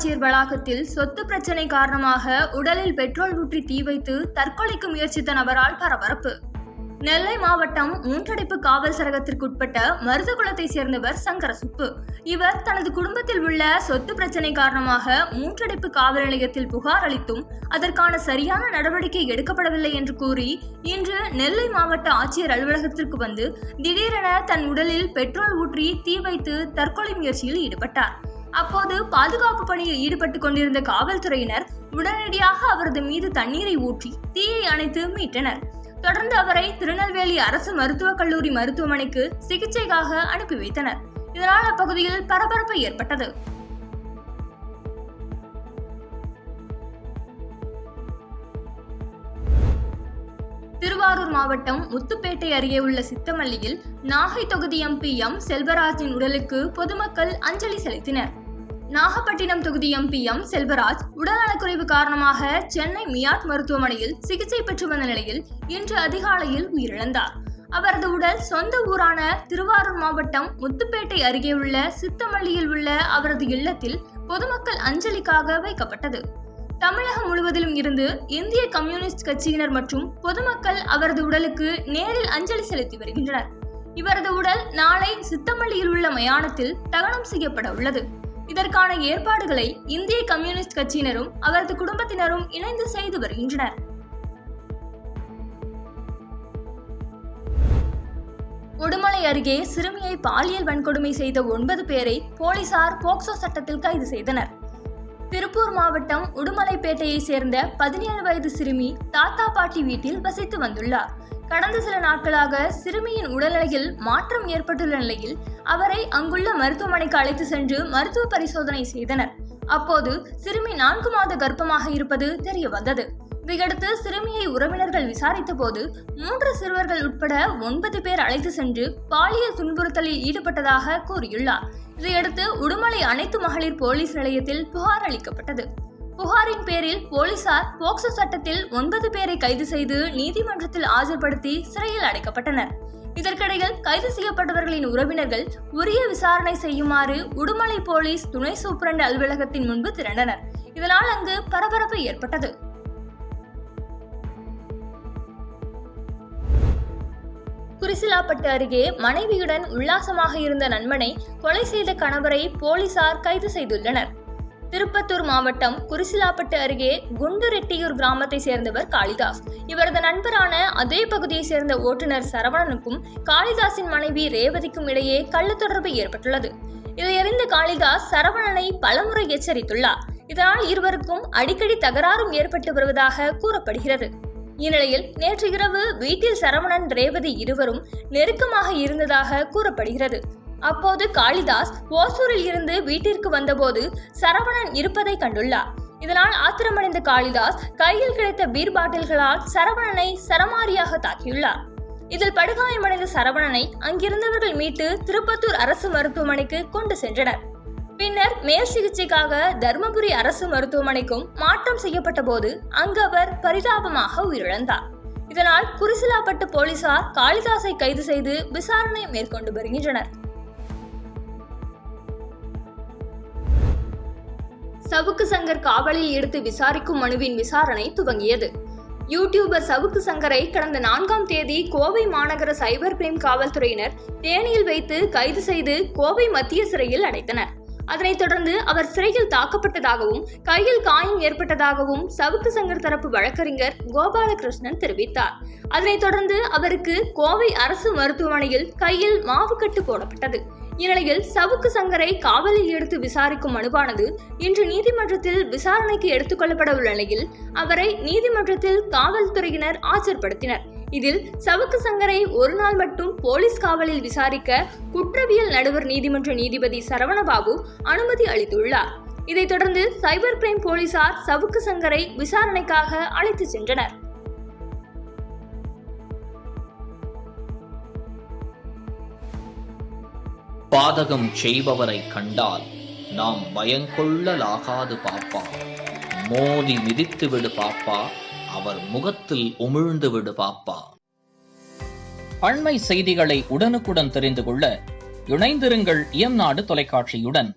ஆட்சியர் வளாகத்தில் சொத்து பிரச்சினை காரணமாக உடலில் பெட்ரோல் ஊற்றி தீ வைத்து தற்கொலைக்கு முயற்சித்த நபரால் பரபரப்பு. நெல்லை மாவட்டம் மூன்றடைப்பு காவல் சரகத்திற்குட்பட்ட மருதகுளத்தை சேர்ந்தவர் சங்கரசுப்பு. இவர் தனது குடும்பத்தில் உள்ள சொத்து பிரச்சினை காரணமாக மூன்றடைப்பு காவல் நிலையத்தில் புகார் அளித்தும் அதற்கான சரியான நடவடிக்கை எடுக்கப்படவில்லை என்று கூறி இன்று நெல்லை மாவட்ட ஆட்சியர் அலுவலகத்திற்கு வந்து திடீரென தன் உடலில் பெட்ரோல் ஊற்றி தீ வைத்து தற்கொலை முயற்சியில் ஈடுபட்டார். அப்போது பாதுகாப்பு பணியில் ஈடுபட்டுக் கொண்டிருந்த காவல்துறையினர் உடனடியாக அவரது மீது தண்ணீரை ஊற்றி தீயை அணைத்து மீட்டனர். தொடர்ந்து அவரை திருநெல்வேலி அரசு மருத்துவக் கல்லூரி மருத்துவமனைக்கு சிகிச்சைக்காக அனுப்பி வைத்தனர். இதனால் அப்பகுதியில் பரபரப்பு ஏற்பட்டது. திருவாரூர் மாவட்டம் முத்துப்பேட்டை அருகே உள்ள சித்தமல்லியில் நாகை தொகுதி எம்பி எம் செல்வராஜின் உடலுக்கு பொதுமக்கள் அஞ்சலி செலுத்தினர். நாகப்பட்டினம் தொகுதி எம்பி எம் செல்வராஜ் உடல்நலக்குறைவு காரணமாக சென்னை மியாட் மருத்துவமனையில் சிகிச்சை பெற்று வந்த நிலையில் இன்று அதிகாலையில் உயிரிழந்தார். அவரது உடல் சொந்த ஊரான திருவாரூர் மாவட்டம் முத்துப்பேட்டை அருகே உள்ள சித்தமல்லியில் உள்ள அவரது இல்லத்தில் பொதுமக்கள் அஞ்சலிக்காக வைக்கப்பட்டது. தமிழகம் முழுவதிலும் இருந்து இந்திய கம்யூனிஸ்ட் கட்சியினர் மற்றும் பொதுமக்கள் அவரது உடலுக்கு நேரில் அஞ்சலி செலுத்தி வருகின்றனர். இவரது உடல் நாளை சித்தமல்லியில் உள்ள மயானத்தில் தகனம் செய்யப்பட உள்ளது. இதற்கான ஏற்பாடுகளை இந்திய கம்யூனிஸ்ட் கட்சியினரும் அவரது குடும்பத்தினரும் இணைந்து செய்து வருகின்றனர். உடுமலை அருகே சிறுமியை பாலியல் வன்கொடுமை செய்த 9 பேரை போலீசார் போக்சோ சட்டத்தில் கைது செய்தனர். திருப்பூர் மாவட்டம் உடுமலைப்பேட்டையை சேர்ந்த 17 வயது சிறுமி தாத்தா பாட்டி வீட்டில் வசித்து வந்துள்ளார். கடந்த சில நாட்களாக சிறுமியின் உடல்நிலையில் மாற்றம் ஏற்பட்டுள்ள நிலையில் அவரை அங்குள்ள மருத்துவமனைக்கு அழைத்து சென்று மருத்துவ பரிசோதனை செய்தனர். அப்போது சிறுமி 4 மாத கர்ப்பமாக இருப்பது தெரிய வந்தது. இதையடுத்து சிறுமியை உறவினர்கள் விசாரித்த போது 3 சிறுவர்கள் உட்பட 9 பேர் அழைத்து சென்று பாலியல் துன்புறுத்தலில் ஈடுபட்டதாக கூறியுள்ளார். இதையடுத்து உடுமலை அனைத்து மகளிர் போலீஸ் நிலையத்தில் புகார் அளிக்கப்பட்டது. புகாரின் பேரில் போலீசார் போக்சோ சட்டத்தில் 9 பேரை கைது செய்து நீதிமன்றத்தில் ஆஜர்படுத்தி சிறையில் அடைக்கப்பட்டனர். இதற்கிடையில் கைது செய்யப்பட்டவர்களின் உறவினர்கள் உரிய விசாரணை செய்யுமாறு உடுமலை போலீஸ் துணை சூப்பரண்ட் அலுவலகத்தின் முன்பு திரண்டனர். இதனால் அங்கு பரபரப்பு ஏற்பட்டது. குறிசிலாப்பட்டு அருகே மனைவியுடன் உல்லாசமாக இருந்த நண்பனை கொலை செய்த கணவரை போலீசார் கைது செய்துள்ளனர். திருப்பத்தூர் மாவட்டம் குறிசிலாப்பட்டு அருகே குண்டுரெட்டியூர் கிராமத்தை சேர்ந்தவர் காளிதாஸ். இவரது நண்பரான அதே பகுதியை சேர்ந்த ஓட்டுநர் சரவணனுக்கும் காளிதாஸின் மனைவி ரேவதிக்கும் இடையே கள்ள தொடர்பு ஏற்பட்டுள்ளது. இதையறிந்த காளிதாஸ் சரவணனை பலமுறை எச்சரித்துள்ளார். இதனால் இருவருக்கும் அடிக்கடி தகராறும் ஏற்பட்டு வருவதாக கூறப்படுகிறது. இந்நிலையில் நேற்று இரவு வீட்டில் சரவணன் ரேவதி இருவரும் நெருக்கமாக இருந்ததாக கூறப்படுகிறது. அப்போது காளிதாஸ் ஓசூரில் இருந்து வீட்டிற்கு வந்தபோது சரவணன் இருப்பதை கண்டுள்ளார். இதனால் ஆத்திரமடைந்த காளிதாஸ் கையில் கிடைத்த பீர் பாட்டில்களால் சரவணனை சரமாரியாக தாக்கியுள்ளார். இதில் படுகாயமடைந்த சரவணனை அங்கிருந்தவர்கள் மீட்டு திருப்பத்தூர் அரசு மருத்துவமனைக்கு கொண்டு சென்றனர். பின்னர் மேல் சிகிச்சைக்காக தர்மபுரி அரசு மருத்துவமனைக்கும் மாற்றம் செய்யப்பட்ட போது அங்கு அவர் பரிதாபமாக உயிரிழந்தார். இதனால் குறிசிலாப்பட்டு போலீசார் காளிதாஸை கைது செய்து விசாரணை மேற்கொண்டு வருகின்றனர். சவுக்கு சங்கர் காவலில் எடுத்து விசாரிக்கும் மனுவின் விசாரணை துவங்கியது. யூடியூபர் சவுக்கு சங்கரை கடந்த 4ஆம் தேதி கோவை மாநகர சைபர் கிரைம் காவல்துறையினர் தேனியில் வைத்து கைது செய்து கோவை மத்திய சிறையில் அடைத்தனர். அதனைத் தொடர்ந்து அவர் சிறையில் தாக்கப்பட்டதாகவும் கையில் காயம் ஏற்பட்டதாகவும் சவுக்கு சங்கர் தரப்பு வழக்கறிஞர் கோபாலகிருஷ்ணன் தெரிவித்தார். அதனைத் தொடர்ந்து அவருக்கு கோவை அரசு மருத்துவமனையில் கையில் மாவுக்கட்டு போடப்பட்டது. இந்நிலையில் சவுக்கு சங்கரை காவலில் எடுத்து விசாரிக்கும் மனுவானது இன்று நீதிமன்றத்தில் விசாரணைக்கு எடுத்துக் கொள்ளப்பட உள்ள நிலையில் அவரை நீதிமன்றத்தில் காவல்துறையினர் ஆஜர்படுத்தினர். இதில் சவுக்கு சங்கரை ஒரு நாள் மட்டும் போலீஸ் காவலில் விசாரிக்க குற்றவியல் நடுவர் நீதிமன்ற நீதிபதி சரவணபாபு அனுமதி அளித்துள்ளார். இதைத் தொடர்ந்து சைபர் கிரைம் போலீசார் சவுக்கு சங்கரை விசாரணைக்காக அழைத்து சென்றனர். பாதகம் செய்பவரை கண்டால் நாம் பயங்கொள்ளலாகாது பாப்பா. மோதி மிதித்து விடு பாப்பா, அவர் முகத்தில் உமிழ்ந்து விடு பாப்பா. அண்மை செய்திகளை உடனுக்குடன் தெரிந்து கொள்ள இணைந்திருங்கள் இயம்நாடு தொலைக்காட்சியுடன்.